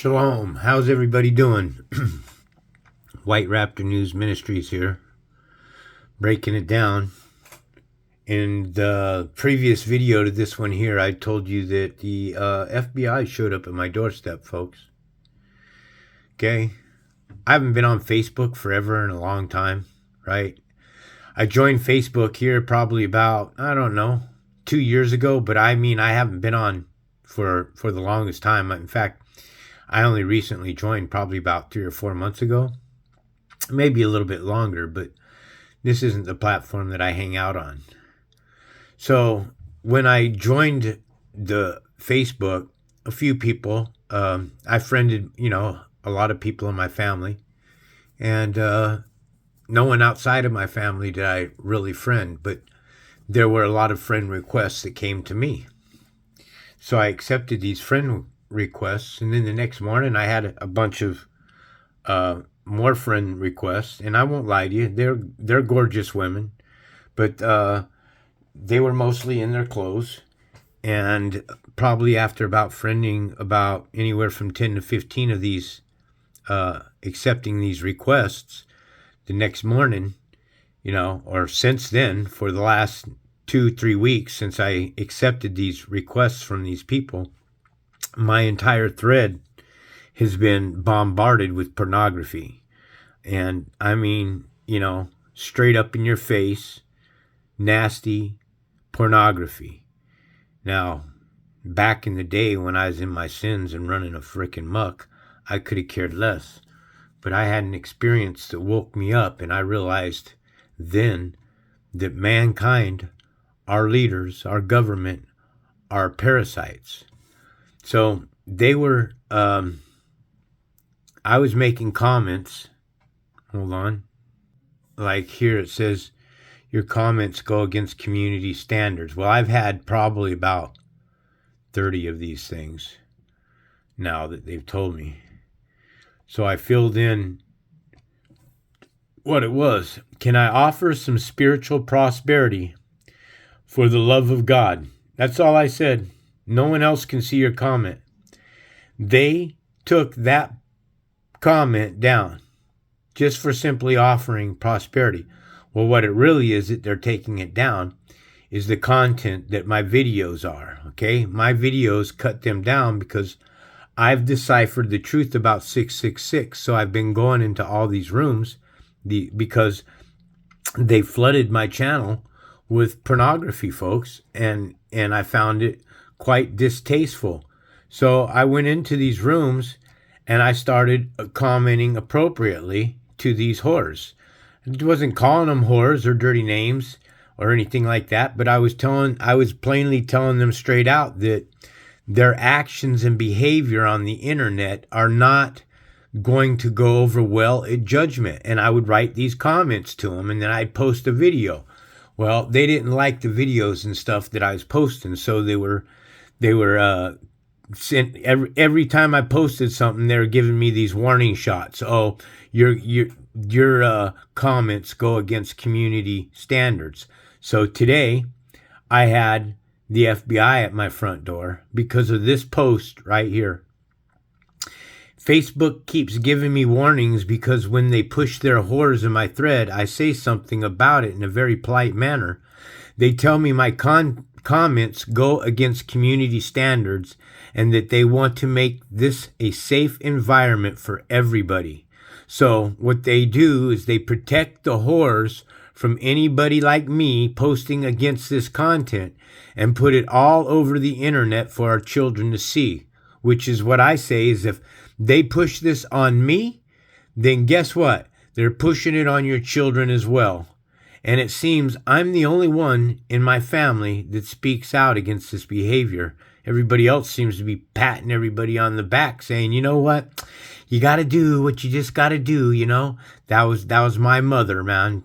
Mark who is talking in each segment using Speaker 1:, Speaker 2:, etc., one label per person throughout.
Speaker 1: Shalom. How's everybody doing? White Raptor News Ministries here, breaking it down. In the previous video to this one here, I told you that the FBI showed up at my doorstep, folks. Okay? I haven't been on Facebook forever in a long time, right? I joined Facebook here probably about, I don't know, 2 years ago, but I mean, I haven't been on for the longest time. In fact, I only recently joined probably about 3 or 4 months ago, maybe a little bit longer, but this isn't the platform that I hang out on. So when I joined the Facebook, a few people, I friended, a lot of people in my family, and no one outside of my family did I really friend, but there were a lot of friend requests that came to me. So I accepted these friend requests, and then the next morning I had a bunch of more friend requests, and I won't lie to you, they're gorgeous women, but they were mostly in their clothes. And probably after about friending about anywhere from 10 to 15 of these, accepting these requests, the next morning, or since then, for the last 2-3 weeks since I accepted these requests from these people, my entire thread has been bombarded with pornography. And I mean, straight up in your face, nasty pornography. Now, back in the day when I was in my sins and running a frickin' muck, I could have cared less. But I had an experience that woke me up, and I realized then that mankind, our leaders, our government, are parasites. So they were, I was making comments, hold on, like here it says, your comments go against community standards. Well, I've had probably about 30 of these things now that they've told me. So I filled in what it was. Can I offer some spiritual prosperity for the love of God? That's all I said. No one else can see your comment. They took that comment down just for simply offering prosperity. Well, what it really is that they're taking it down is the content that my videos are, okay? My videos cut them down because I've deciphered the truth about 666. So I've been going into all these rooms because they flooded my channel with pornography, folks, and I found it quite distasteful. So I went into these rooms and I started commenting appropriately to these whores. I wasn't calling them whores or dirty names or anything like that, but I was plainly telling them straight out that their actions and behavior on the internet are not going to go over well at judgment. And I would write these comments to them, and then I'd post a video. Well, they didn't like the videos and stuff that I was posting, so they were sent every time I posted something, they were giving me these warning shots. Oh, your comments go against community standards. So today, I had the FBI at my front door because of this post right here. Facebook keeps giving me warnings because when they push their whores in my thread, I say something about it in a very polite manner. They tell me my comments go against community standards and that they want to make this a safe environment for everybody. So what they do is they protect the whores from anybody like me posting against this content and put it all over the internet for our children to see, which is what I say is if they push this on me, then guess what? They're pushing it on your children as well. And it seems I'm the only one in my family that speaks out against this behavior. Everybody else seems to be patting everybody on the back saying, you know what? You got to do what you just got to do, That was my mother, man.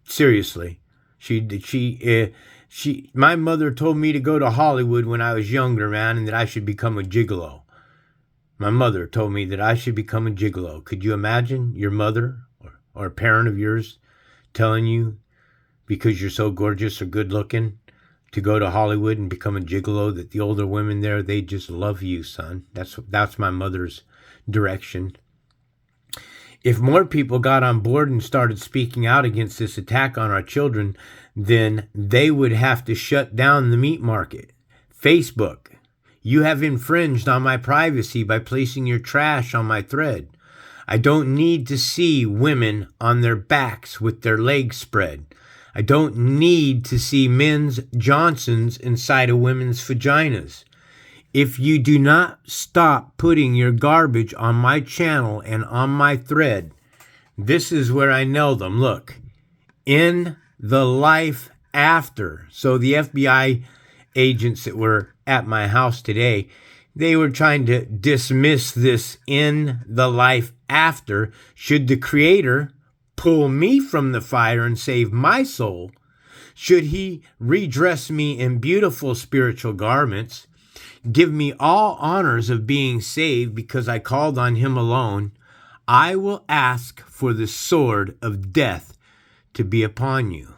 Speaker 1: Seriously. My mother told me to go to Hollywood when I was younger, man, and that I should become a gigolo. My mother told me that I should become a gigolo. Could you imagine your mother or a parent of yours telling you because you're so gorgeous or good looking to go to Hollywood and become a gigolo, that the older women there, they just love you, son. That's my mother's direction. If more people got on board and started speaking out against this attack on our children, then they would have to shut down the meat market. Facebook, you have infringed on my privacy by placing your trash on my thread. I don't need to see women on their backs with their legs spread. I don't need to see men's Johnsons inside of women's vaginas. If you do not stop putting your garbage on my channel and on my thread, this is where I nailed them. Look, in the life after. So the FBI agents that were at my house today, they were trying to dismiss this in the life after. Should the Creator pull me from the fire and save my soul, should he redress me in beautiful spiritual garments, give me all honors of being saved because I called on him alone, I will ask for the sword of death to be upon you.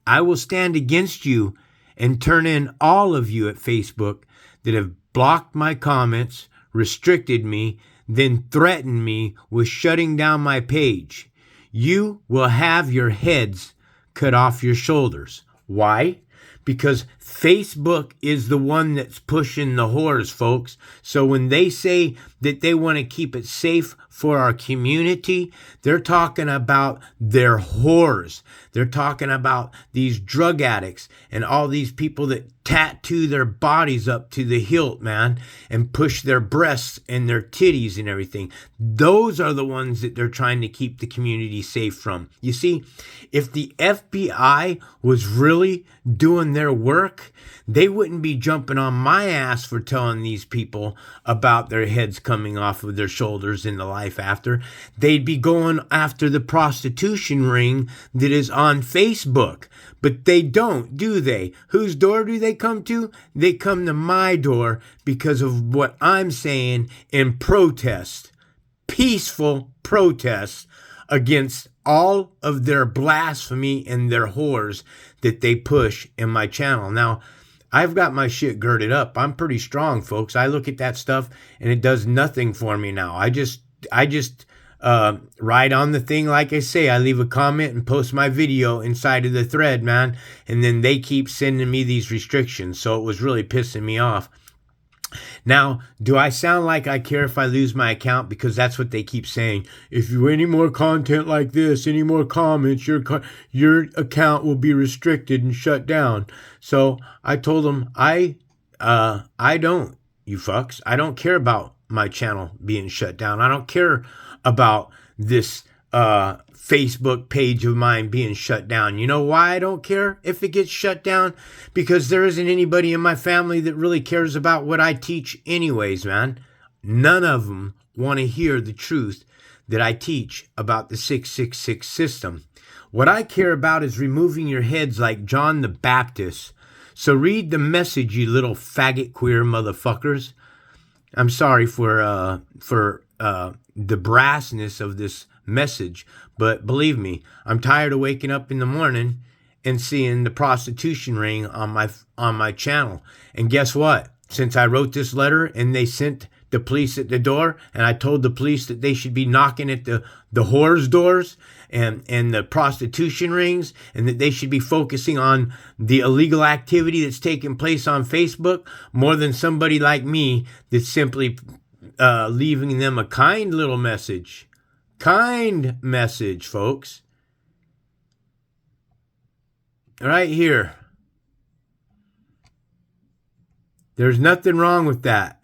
Speaker 1: I will stand against you and turn in all of you at Facebook that have blocked my comments, restricted me, then threatened me with shutting down my page. You will have your heads cut off your shoulders. Why? Because Facebook is the one that's pushing the whores, folks. So when they say that they want to keep it safe for our community, they're talking about their whores. They're talking about these drug addicts and all these people that tattoo their bodies up to the hilt, man, and push their breasts and their titties and everything. Those are the ones that they're trying to keep the community safe from. You see, if the FBI was really doing their work, they wouldn't be jumping on my ass for telling these people about their heads coming off of their shoulders in the life after. They'd be going after the prostitution ring that is on Facebook. But they don't, do they? Whose door do they come to? They come to my door because of what I'm saying in protest, peaceful protest against all of their blasphemy and their whores that they push in my channel. Now, I've got my shit girded up. I'm pretty strong, folks. I look at that stuff and it does nothing for me now. I just write on the thing. Like I say, I leave a comment and post my video inside of the thread, man. And then they keep sending me these restrictions. So it was really pissing me off. Now, do I sound like I care if I lose my account? Because that's what they keep saying. If you any more content like this, any more comments, your account will be restricted and shut down. So I told them, I don't, you fucks. I don't care about my channel being shut down. I don't care about this Facebook page of mine being shut down. You know why I don't care if it gets shut down? Because there isn't anybody in my family that really cares about what I teach anyways, man. None of them want to hear the truth that I teach about the 666 system. What I care about is removing your heads like John the Baptist. So read the message, you little faggot queer motherfuckers. I'm sorry for the brassness of this message, but believe me, I'm tired of waking up in the morning and seeing the prostitution ring on my channel. And guess what? Since I wrote this letter and they sent the police at the door, and I told the police that they should be knocking at the whores' doors and the prostitution rings, and that they should be focusing on the illegal activity that's taking place on Facebook more than somebody like me that's simply leaving them a kind little message. Kind message, folks. Right here. There's nothing wrong with that.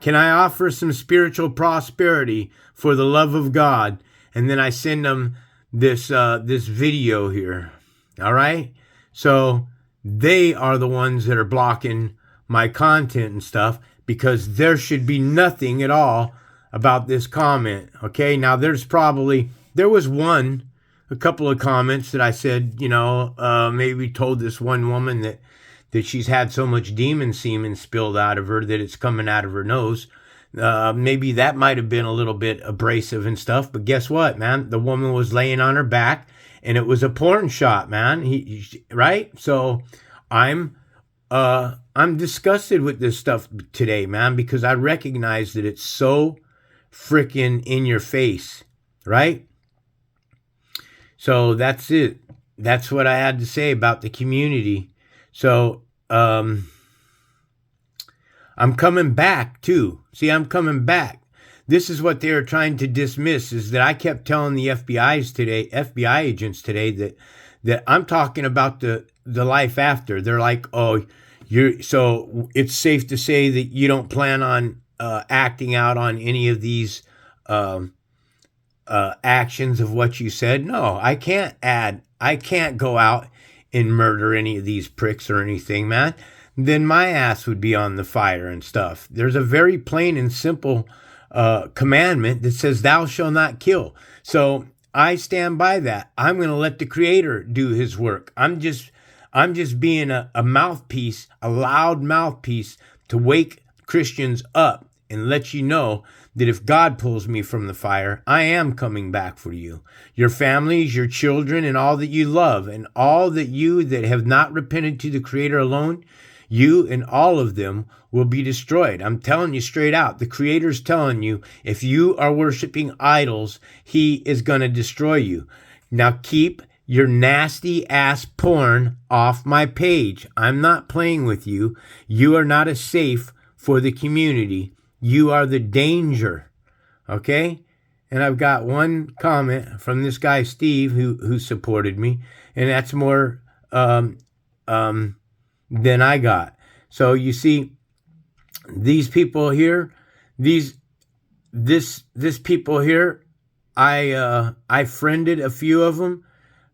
Speaker 1: Can I offer some spiritual prosperity for the love of God? And then I send them this video here. All right? So they are the ones that are blocking my content and stuff, because there should be nothing at all about this comment. Okay? Now there was a couple of comments that I said, maybe told this one woman that she's had so much demon semen spilled out of her that it's coming out of her nose. Maybe that might have been a little bit abrasive and stuff, but guess what, man? The woman was laying on her back, and it was a porn shot, man. Right? So I'm I'm disgusted with this stuff today, man, because I recognize that it's so freaking in your face, right? So that's it. That's what I had to say about the community. So I'm coming back too. See, I'm coming back. This is what they are trying to dismiss, is that I kept telling the FBI agents today that I'm talking about the life after. They're like, oh, so it's safe to say that you don't plan on acting out on any of these actions of what you said. No, I can't go out and murder any of these pricks or anything, man. Then my ass would be on the fire and stuff. There's a very plain and simple commandment that says thou shalt not kill. So I stand by that. I'm going to let the Creator do his work. I'm just being a mouthpiece, a loud mouthpiece to wake Christians up and let you know that if God pulls me from the fire, I am coming back for you, your families, your children, and all that you love, and all that you that have not repented to the Creator alone, you and all of them will be destroyed. I'm telling you straight out. The Creator's telling you, if you are worshiping idols, he is going to destroy you. Now keep your nasty ass porn off my page. I'm not playing with you. You are not a safe for the community. You are the danger. Okay? And I've got one comment from this guy, Steve, who supported me. And that's more than I got. So you see, these people here, this people here, I friended a few of them.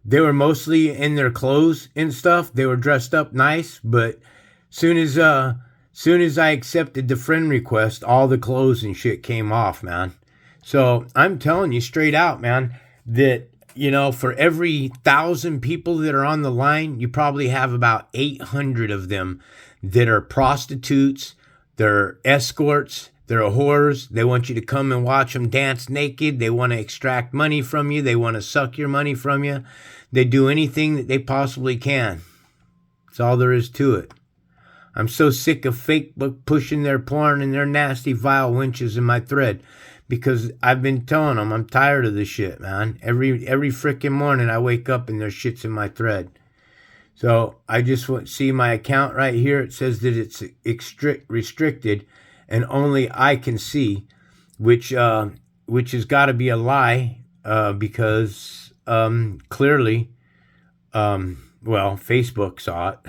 Speaker 1: They were mostly in their clothes and stuff. They were dressed up nice, but soon as I accepted the friend request, all the clothes and shit came off, man. So I'm telling you straight out, man, that, you know, for every 1,000 people that are on the line, you probably have about 800 of them that are prostitutes, they're escorts, they're whores. They want you to come and watch them dance naked. They want to extract money from you. They want to suck your money from you. They do anything that they possibly can. That's all there is to it. I'm so sick of Fakebook pushing their porn and their nasty, vile wenches in my thread, because I've been telling them I'm tired of this shit, man. Every freaking morning I wake up and there's shits in my thread. So I just want to see my account right here. It says that it's restricted and only I can see, which has got to be a lie, because clearly, Facebook saw it.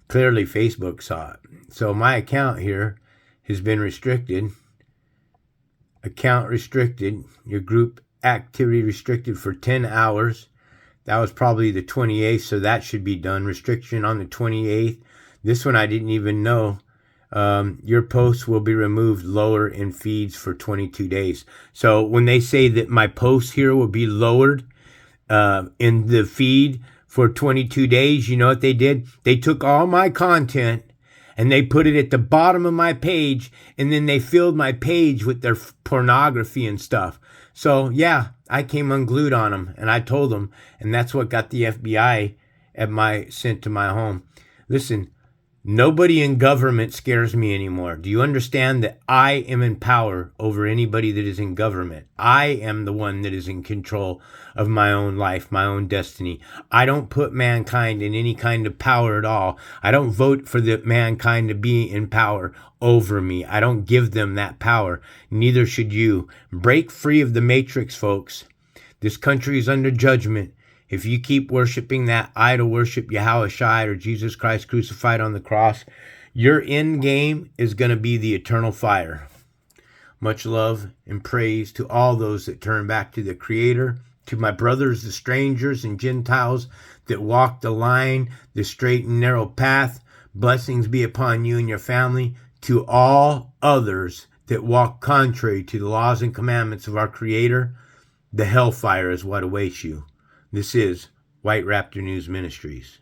Speaker 1: Clearly, Facebook saw it. So my account here has been restricted. Account restricted. Your group activity restricted for 10 hours. That was probably the 28th, so that should be done. Restriction on the 28th. This one I didn't even know. Your posts will be removed lower in feeds for 22 days. So when they say that my posts here will be lowered in the feed for 22 days, you know what they did? They took all my content and they put it at the bottom of my page, and then they filled my page with their pornography and stuff. So yeah, I came unglued on them, and I told them, and that's what got the FBI sent to my home. Listen, nobody in government scares me anymore. Do you understand that I am in power over anybody that is in government? I am the one that is in control of my own life, my own destiny. I don't put mankind in any kind of power at all. I don't vote for the mankind to be in power over me. I don't give them that power. Neither should you. Break free of the matrix, folks. This country is under judgment. If you keep worshiping that idol worship, Yahushua or Jesus Christ crucified on the cross, your end game is going to be the eternal fire. Much love and praise to all those that turn back to the Creator, to my brothers, the strangers and Gentiles that walk the line, the straight and narrow path. Blessings be upon you and your family. To all others that walk contrary to the laws and commandments of our Creator, the hellfire is what awaits you. This is White Raptor News Ministries.